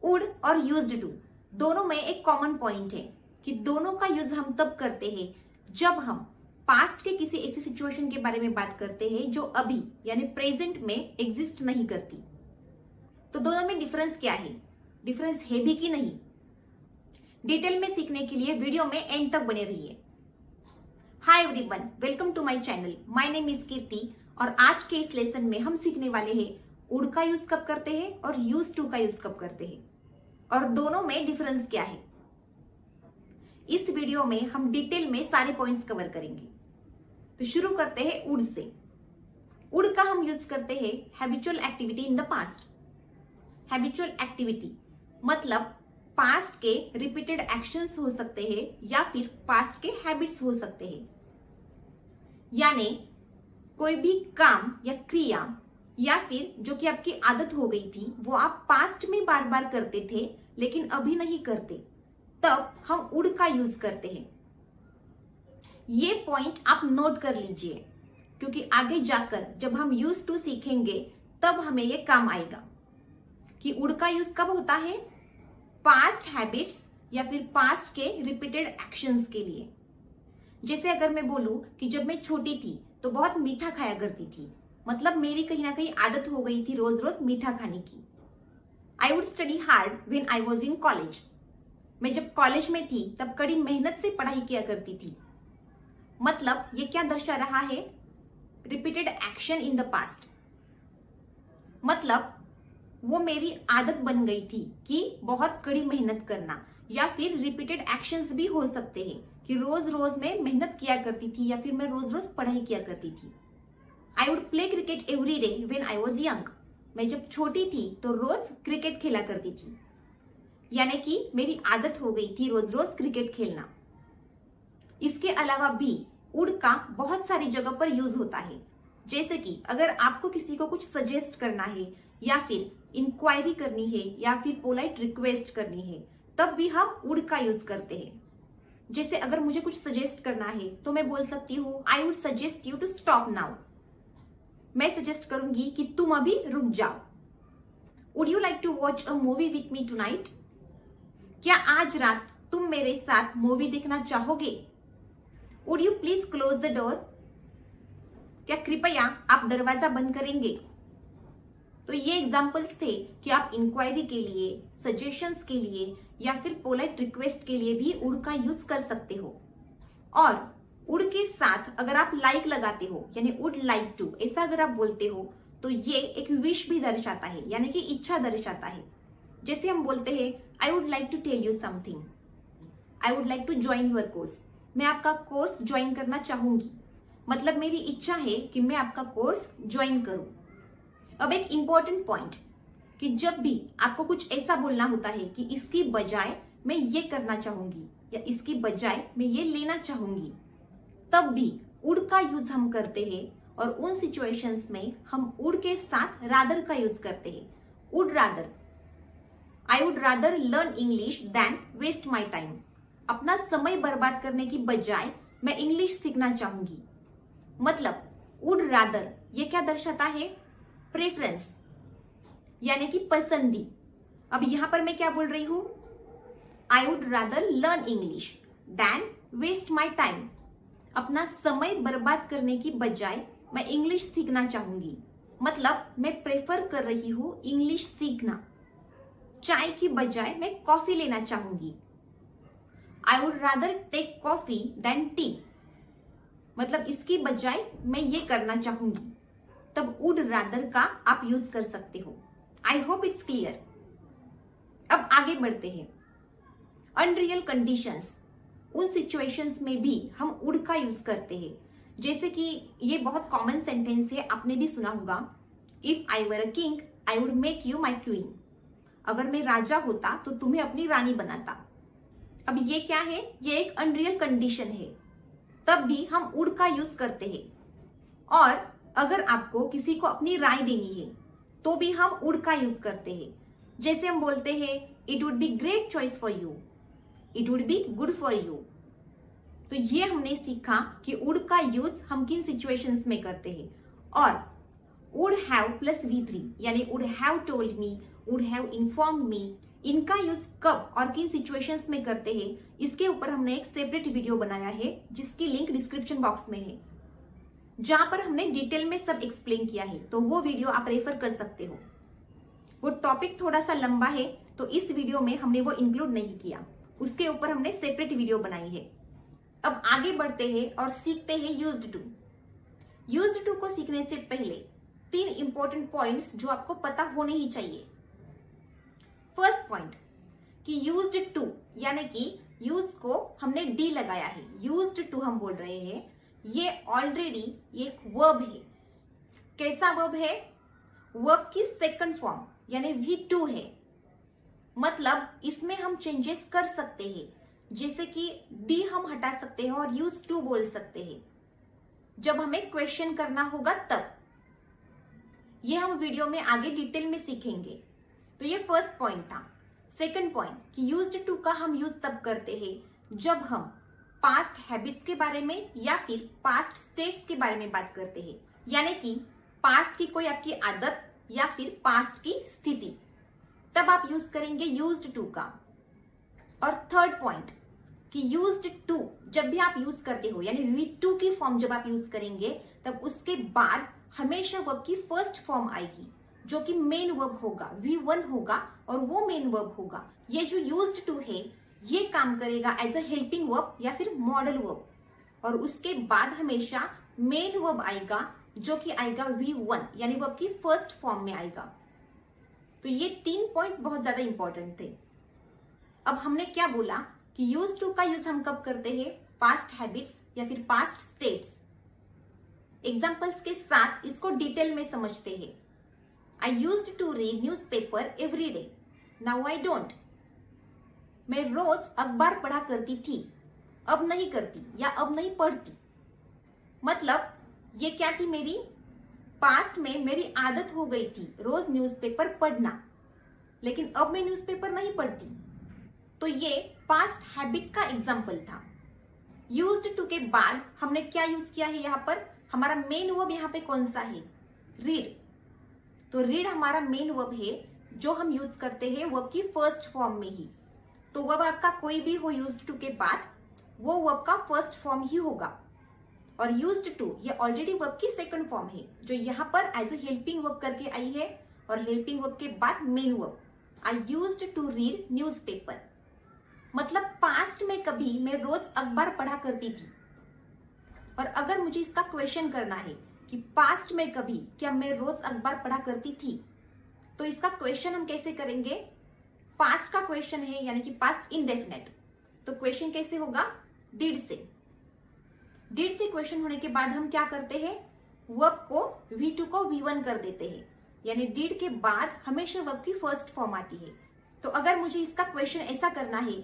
Would और used to दोनों में एक कॉमन पॉइंट है कि दोनों का यूज हम तब करते हैं जब हम पास्ट के किसी ऐसी सिचुएशन के बारे में बात करते हैं जो अभी यानी प्रेजेंट में एग्जिस्ट नहीं करती। तो दोनों में डिफरेंस क्या है, डिफरेंस है भी कि नहीं, डिटेल में सीखने के लिए वीडियो में एंड तक बने रहिए। Hi everyone, welcome to my channel. My name is Kirti और आज के इस लेसन में हम सीखने वाले हैं वुड का यूज कब करते हैं और यूज टू का यूज कब करते हैं और दोनों में डिफरेंस क्या है। इस वीडियो में हम डिटेल में सारे पॉइंट्स कवर करेंगे। तो शुरू करते हैं वुड से। वुड का हम यूज करते हैं habitual activity in the past. Habitual activity मतलब पास्ट के रिपीटेड एक्शंस हो सकते हैं या फिर पास्ट के हैबिट्स हो सकते हैं, यानी कोई भी काम या क्रिया या फिर जो कि आपकी आदत हो गई थी वो आप पास्ट में बार बार करते थे लेकिन अभी नहीं करते, तब हम वुड का यूज करते हैं। ये पॉइंट आप नोट कर लीजिए क्योंकि आगे जाकर जब हम यूज टू सीखेंगे तब हमें ये काम आएगा कि वुड का यूज कब होता है, पास्ट हैबिट्स या फिर पास्ट के रिपीटेड एक्शंस के लिए। जैसे अगर मैं बोलूं कि जब मैं छोटी थी तो बहुत मीठा खाया करती थी, मतलब मेरी कहीं ना कहीं आदत हो गई थी रोज रोज मीठा खाने की। I would study hard when I was in college. मैं जब कॉलेज में थी तब कड़ी मेहनत से पढ़ाई किया करती थी। मतलब ये क्या दर्शा रहा है, repeated action in the past. मतलब वो मेरी आदत बन गई थी कि बहुत कड़ी मेहनत करना, या फिर रिपीटेड एक्शंस भी हो सकते हैं कि रोज रोज मैं मेहनत किया करती थी या फिर मैं रोज रोज पढ़ाई किया करती थी। I would play cricket every day when I was young. मैं जब छोटी थी तो रोज क्रिकेट खेला करती थी, यानी कि मेरी आदत हो गई थी रोज रोज क्रिकेट खेलना। इसके अलावा भी वुड का बहुत सारी जगह पर यूज होता है। जैसे कि अगर आपको किसी को कुछ सजेस्ट करना है या फिर इंक्वायरी करनी है या फिर पोलाइट रिक्वेस्ट करनी है, तब भी हम वुड का यूज करते हैं। जैसे अगर मुझे कुछ सजेस्ट करना है तो मैं बोल सकती हूँ I would suggest you to stop now. मैं सजेस्ट करूंगी कि तुम अभी रुक जाओ। Would you like to watch a movie with me tonight? क्या आज रात तुम मेरे साथ मूवी देखना चाहोगे? Would you please close the door? क्या कृपया आप दरवाजा बंद करेंगे? तो ये एग्जाम्पल्स थे कि आप इंक्वायरी के लिए, सजेशंस के लिए या फिर पोलाइट रिक्वेस्ट के लिए भी वुड का यूज कर सकते हो। और वुड के साथ अगर आप लाइक लगाते हो यानी वुड लाइक टू, ऐसा अगर आप बोलते हो तो ये एक विश भी दर्शाता है, यानी कि इच्छा दर्शाता है। जैसे हम बोलते हैं I would like to tell you something, I would like to join your course. मैं आपका कोर्स ज्वाइन करना चाहूंगी, मतलब मेरी इच्छा है कि मैं आपका कोर्स ज्वाइन करूं। अब एक इंपॉर्टेंट पॉइंट कि जब भी आपको कुछ ऐसा बोलना होता है कि इसकी बजाय मैं ये करना चाहूंगी या इसकी बजाय मैं ये लेना चाहूंगी, तब भी वुड का यूज हम करते हैं। और उन सिचुएशंस में हम वुड के साथ रादर का यूज करते हैं। Would rather, I would rather learn English than waste my time. अपना समय बर्बाद करने की बजाय मैं इंग्लिश सीखना चाहूंगी। मतलब वुड रादर ये क्या दर्शाता है, प्रेफरेंस, यानी कि पसंदी। अब यहां पर मैं क्या बोल रही हूं, I would rather learn English than waste my time. अपना समय बर्बाद करने की बजाय मैं इंग्लिश सीखना चाहूंगी। मतलब मैं प्रेफर कर रही हूं इंग्लिश सीखना। चाय की बजाय मैं कॉफी लेना चाहूंगी। I would rather take coffee than tea. मतलब इसकी बजाय मैं ये करना चाहूंगी। तब वुड रादर का आप यूज कर सकते हो। I hope it's clear. अब आगे बढ़ते हैं। अनरियल कंडीशंस, उन सिचुएशंस में भी हम वुड का यूज करते हैं। जैसे कि ये बहुत कॉमन सेंटेंस है, आपने भी सुना होगा, if I were a king I would make you my queen. अगर मैं राजा होता तो तुम्हें अपनी रानी बनाता। अब ये क्या है, ये एक अनरियल कंडीशन है, तब भी हम वुड का यूज करते हैं। और अगर आपको किसी को अपनी राय देनी है तो भी हम वुड का यूज करते हैं। जैसे हम बोलते हैं it would be great choice for you, it would be good for you. तो ये हमने सीखा कि वुड का यूज हम किन सिचुएशंस में करते हैं। और वुड हैव प्लस V3 यानी would have told me, would have informed मी, इनका यूज कब और किन सिचुएशंस में करते हैं, इसके ऊपर हमने एक सेपरेट वीडियो बनाया है जिसकी लिंक डिस्क्रिप्शन बॉक्स में है, जहां पर हमने डिटेल में सब एक्सप्लेन किया है। तो वो वीडियो आप रेफर कर सकते हो। वो टॉपिक थोड़ा सा लंबा है तो इस वीडियो में हमने वो इंक्लूड नहीं किया, उसके ऊपर हमने सेपरेट वीडियो बनाई है। अब आगे बढ़ते हैं और सीखते हैं यूज्ड टू। यूज्ड टू को सीखने से पहले 3 इंपॉर्टेंट पॉइंट्स जो आपको पता होने ही चाहिए। फर्स्ट पॉइंट कि यूज्ड टू यानी कि यूज को हमने डी लगाया है, यूज्ड टू हम बोल रहे हैं, ये ऑलरेडी एक वर्ब है। कैसा वर्ब है? वर्ब की सेकंड फॉर्म यानी V2 है। मतलब इसमें हम चेंजेस कर सकते हैं, जैसे कि डी हम हटा सकते हैं और यूज टू बोल सकते हैं जब हमें क्वेश्चन करना होगा तब। ये हम वीडियो में आगे डिटेल में सीखेंगे। तो ये फर्स्ट पॉइंट था। सेकंड पॉइंट कि यूज्ड टू का हम यूज तब करते हैं जब हम पास्ट हैबिट्स के बारे में या फिर पास्ट स्टेट्स के बारे में बात करते हैं, यानी कि पास्ट की कोई आपकी आदत या फिर पास्ट की स्थिति, तब आप यूज करेंगे यूज्ड टू का। और थर्ड पॉइंट कि यूज्ड टू जब भी आप यूज करते हो यानी V2 की फॉर्म जब आप यूज करेंगे तब उसके बाद हमेशा वर्ब की फर्स्ट फॉर्म आएगी जो कि मेन वर्ब होगा, V1 होगा और वो मेन वर्ब होगा। ये जो यूज्ड टू है ये काम करेगा एज अ हेल्पिंग वर्ब या फिर मॉडल वर्ब, और उसके बाद हमेशा मेन वर्ब आएगा जो कि आएगा V1 यानी वर्ब की फर्स्ट फॉर्म में आएगा। तो ये 3 पॉइंट्स बहुत ज्यादा इंपॉर्टेंट थे। अब हमने क्या बोला कि यूज टू का यूज हम कब करते हैं? पास्ट हैबिट्स या फिर पास्ट स्टेट्स। एग्जाम्पल्स के साथ इसको डिटेल में समझते हैं। I used to read newspaper every day, now I don't. मैं रोज अखबार पढ़ा करती थी, अब नहीं करती या अब नहीं पढ़ती। मतलब ये क्या थी? मेरी पास्ट में मेरी आदत हो गई थी रोज न्यूज़पेपर पढ़ना, लेकिन अब मैं न्यूज़पेपर नहीं पढ़ती। तो ये पास्ट हैबिट का एग्जाम्पल था। यूज्ड टू के बाद हमने क्या यूज किया है? यहाँ पर हमारा मेन वर्ब यहाँ पे कौन सा है? रीड। तो रीड हमारा मेन वर्ब है जो हम यूज करते हैं वर्ब की फर्स्ट फॉर्म में ही। तो वर्ब आपका कोई भी हो यूज्ड टू के बाद वो वर्ब का फर्स्ट फॉर्म ही होगा। और यूज्ड टू ये ऑलरेडी वर्ब की सेकंड फॉर्म है जो यहाँ पर एज ए हेल्पिंग वर्ब करके आई है, और हेल्पिंग वर्ब के बाद main verb. I used to read newspaper. मतलब पास्ट में कभी मैं रोज अखबार पढ़ा करती थी। और अगर मुझे इसका क्वेश्चन करना है कि पास्ट में कभी क्या मैं रोज अखबार पढ़ा करती थी, तो इसका क्वेश्चन हम कैसे करेंगे? पास्ट का क्वेश्चन है यानी कि पास्ट इंडेफिनेट, तो क्वेश्चन कैसे होगा? डिड से। डिड से क्वेश्चन होने के बाद हम क्या करते हैं? वर्ब को V2 को V1 कर देते हैं, यानी डिड के बाद हमेशा वर्ब की फर्स्ट फॉर्म आती है। तो अगर मुझे इसका क्वेश्चन ऐसा करना है,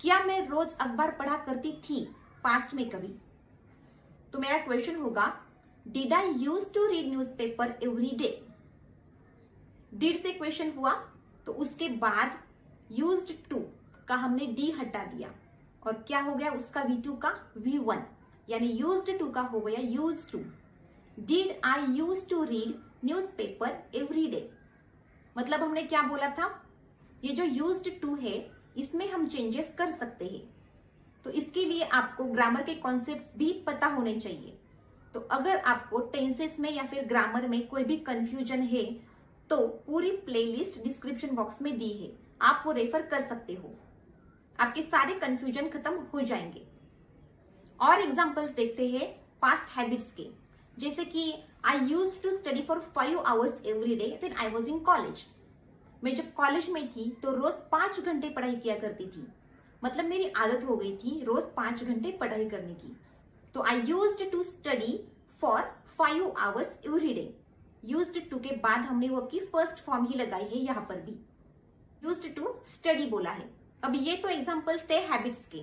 क्या मैं रोज अखबार पढ़ा करती थी पास्ट में कभी, तो मेरा क्वेश्चन होगा did I use to read newspaper every day. Did से क्वेश्चन हुआ तो उसके बाद यूज्ड टू का हमने डी हटा दिया और क्या हो गया उसका V2 का V1, यानी यूज्ड टू का हो गया use to. Did I use to read newspaper every day. मतलब हमने क्या बोला था? ये जो यूज्ड टू है इसमें हम चेंजेस कर सकते हैं। तो इसके लिए आपको ग्रामर के कॉन्सेप्ट्स भी पता होने चाहिए। तो अगर आपको टेंसेस में या फिर ग्रामर में कोई भी कंफ्यूजन है तो पूरी प्लेलिस्ट डिस्क्रिप्शन बॉक्स में दी है, आप वो रेफर कर सकते हो, आपके सारे कंफ्यूजन खत्म हो जाएंगे। और एग्जांपल्स देखते हैं पास्ट हैबिट्स के, जैसे कि I used to study for 5 hours every day when I was in college. मैं जब कॉलेज में थी तो रोज 5 घंटे पढ़ाई किया करती थी। मतलब मेरी आदत हो गई थी रोज 5 घंटे पढ़ाई करने की। तो I used to study for 5 hours every day. Used to के बाद हमने वो की फर्स्ट फॉर्म ही लगाई है, यहाँ पर भी यूज्ड टू स्टडी बोला है। अब ये तो एग्जांपल्स थे हैबिट्स के।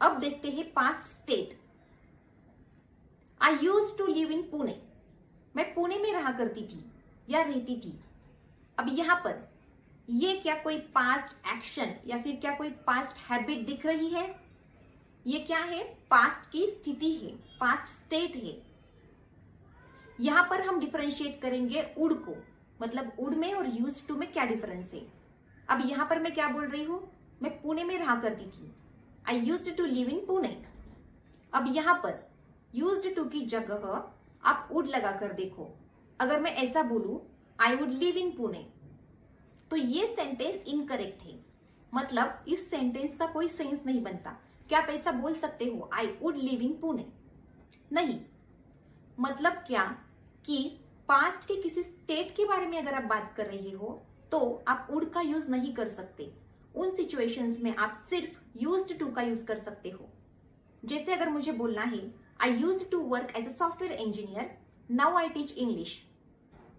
अब देखते हैं past state. I used to live in Pune. मैं पुणे में रहा करती थी या रहती थी। अब यहाँ पर ये क्या कोई पास्ट एक्शन या फिर क्या कोई पास्ट हैबिट दिख रही है? ये क्या है? पास्ट की स्थिति है, पास्ट स्टेट है। यहां पर हम डिफरेंशिएट करेंगे उड को, मतलब उड में और यूज्ड टू में क्या डिफरेंस है। अब यहां पर मैं क्या बोल रही हूं, मैं पुणे में रहा करती थी। I used to live in Pune. अब यहां पर यूज्ड टू की जगह आप वुड लगा कर देखो। अगर मैं ऐसा बोलूं I would live in Pune, तो ये सेंटेंस इनकरेक्ट है। मतलब इस सेंटेंस का कोई सेंस नहीं बनता। क्या आप ऐसा बोल सकते हो I would live in Pune? नहीं। मतलब क्या कि पास्ट के किसी स्टेट के बारे में अगर आप बात कर रहे हो तो आप वुड का यूज नहीं कर सकते। उन सिचुएशंस में आप सिर्फ यूज्ड टू का यूज कर सकते हो। जैसे अगर मुझे बोलना है I used to work as a software engineer, now I teach English.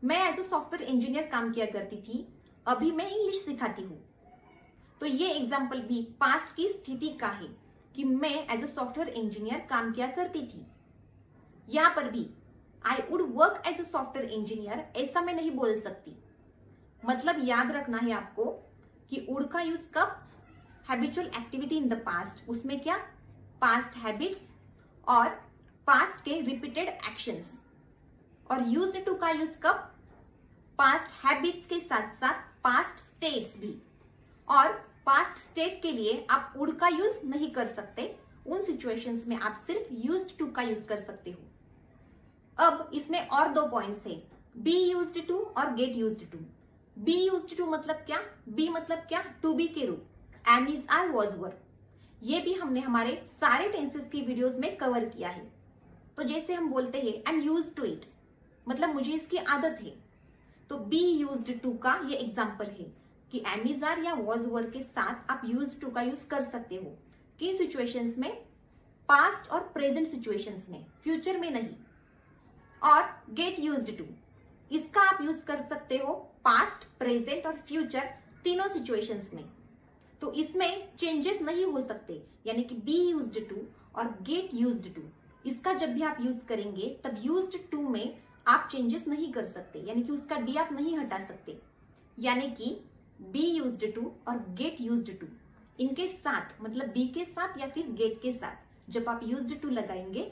मैं एज अ सॉफ्टवेयर इंजीनियर काम किया करती थी, अभी मैं इंग्लिश सिखाती हूँ। तो ये एग्जाम्पल भी पास्ट की स्थिति का है कि मैं एज अ सॉफ्टवेयर इंजीनियर काम किया करती थी। यहां पर भी I would work as a software engineer ऐसा मैं नहीं बोल सकती। मतलब याद रखना है आपको कि वुड का यूज कब? Habitual activity in the past, उसमें क्या? पास्ट हैबिट्स और पास्ट के रिपीटेड एक्शंस। और यूज्ड टू का यूज कब? पास्ट हैबिट्स के साथ साथ पास्ट स्टेट्स भी। और पास्ट स्टेट के लिए आप वुड का यूज नहीं कर सकते। उन सिचुएशंस में आप सिर्फ यूज्ड टू का यूज कर सकते हो। अब इसमें और दो पॉइंट्स है, बी यूज्ड टू और get used to. Be used to मतलब क्या? बी मतलब क्या? टू बी के रूप, am, is, are, was, were. ये भी हमने हमारे सारे टेंसेस की वीडियोस में कवर किया है। तो जैसे हम बोलते हैं I am used to it, मतलब मुझे इसकी आदत है। तो बी यूज्ड टू का ये एग्जाम्पल है कि एम, इज, आर या वॉज, वर के साथ आप यूज्ड टू का यूज कर सकते हो। किन सिचुएशंस में? पास्ट और प्रेजेंट सिचुएशंस में, फ्यूचर में नहीं। और गेट यूज्ड टू, इसका आप यूज कर सकते हो पास्ट, प्रेजेंट और फ्यूचर तीनों सिचुएशंस में। तो इसमें चेंजेस नहीं हो सकते। यानी कि बी यूज्ड टू और गेट यूज्ड टू, इसका जब भी आप यूज करेंगे तब यूज्ड टू में आप चेंजेस नहीं कर सकते, यानी कि उसका डी आप नहीं हटा सकते। यानी कि बी यूज्ड टू और गेट यूज्ड टू, इनके साथ मतलब बी के साथ या फिर गेट के साथ जब आप यूज्ड टू लगाएंगे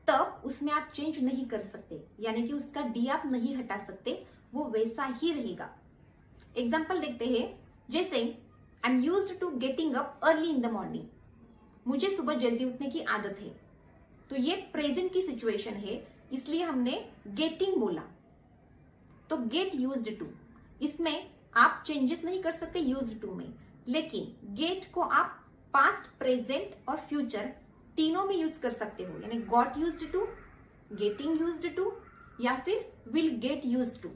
तब उसमें आप चेंज नहीं कर सकते, यानी कि उसका डी आप नहीं हटा सकते, वो वैसा ही रहेगा। एग्जाम्पल देखते हैं। जैसे I am used to getting up early in the morning, मुझे सुबह जल्दी उठने की आदत है। तो ये प्रेजेंट की सिचुएशन है, इसलिए हमने गेटिंग बोला। तो गेट यूज्ड टू, इसमें आप चेंजेस नहीं कर सकते यूज्ड टू में, लेकिन गेट को आप पास्ट, प्रेजेंट और फ्यूचर तीनों में यूज कर सकते हो। यानी got used to, getting used to या फिर विल गेट यूज्ड टू,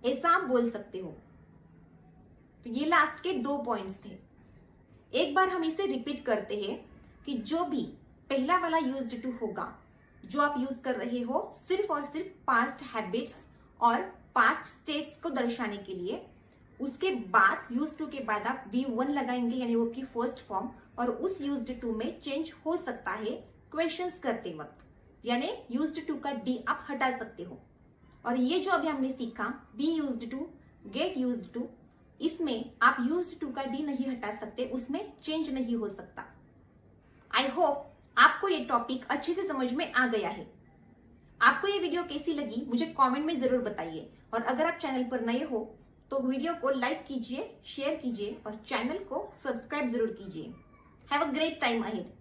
ऐसा आप बोल सकते हो। तो ये लास्ट के दो पॉइंट्स थे। एक बार हम इसे रिपीट करते हैं कि जो भी पहला वाला यूज्ड टू होगा, जो आप यूज कर रहे हो सिर्फ और सिर्फ पास्ट हैबिट्स और पास्ट स्टेट्स को दर्शाने के लिए, उसके बाद यूज टू के बाद आप V1 लगाएंगे, यानी वो की फर्स्ट फॉर्म, और उस यूज्ड टू में चेंज हो सकता है क्वेश्चंस करते वक्त, यानी यूज्ड टू का डी आप हटा सकते हो। और ये जो अभी हमने सीखा be used to, get used to, इसमें आप यूज्ड टू का डी नहीं हटा सकते, उसमें चेंज नहीं हो सकता। आई होप आपको ये टॉपिक अच्छे से समझ में आ गया है। आपको ये वीडियो कैसी लगी मुझे कमेंट में जरूर बताइए, और अगर आप चैनल पर नए हो तो वीडियो को लाइक कीजिए, शेयर कीजिए और चैनल को सब्सक्राइब जरूर कीजिए। Have a great time ahead.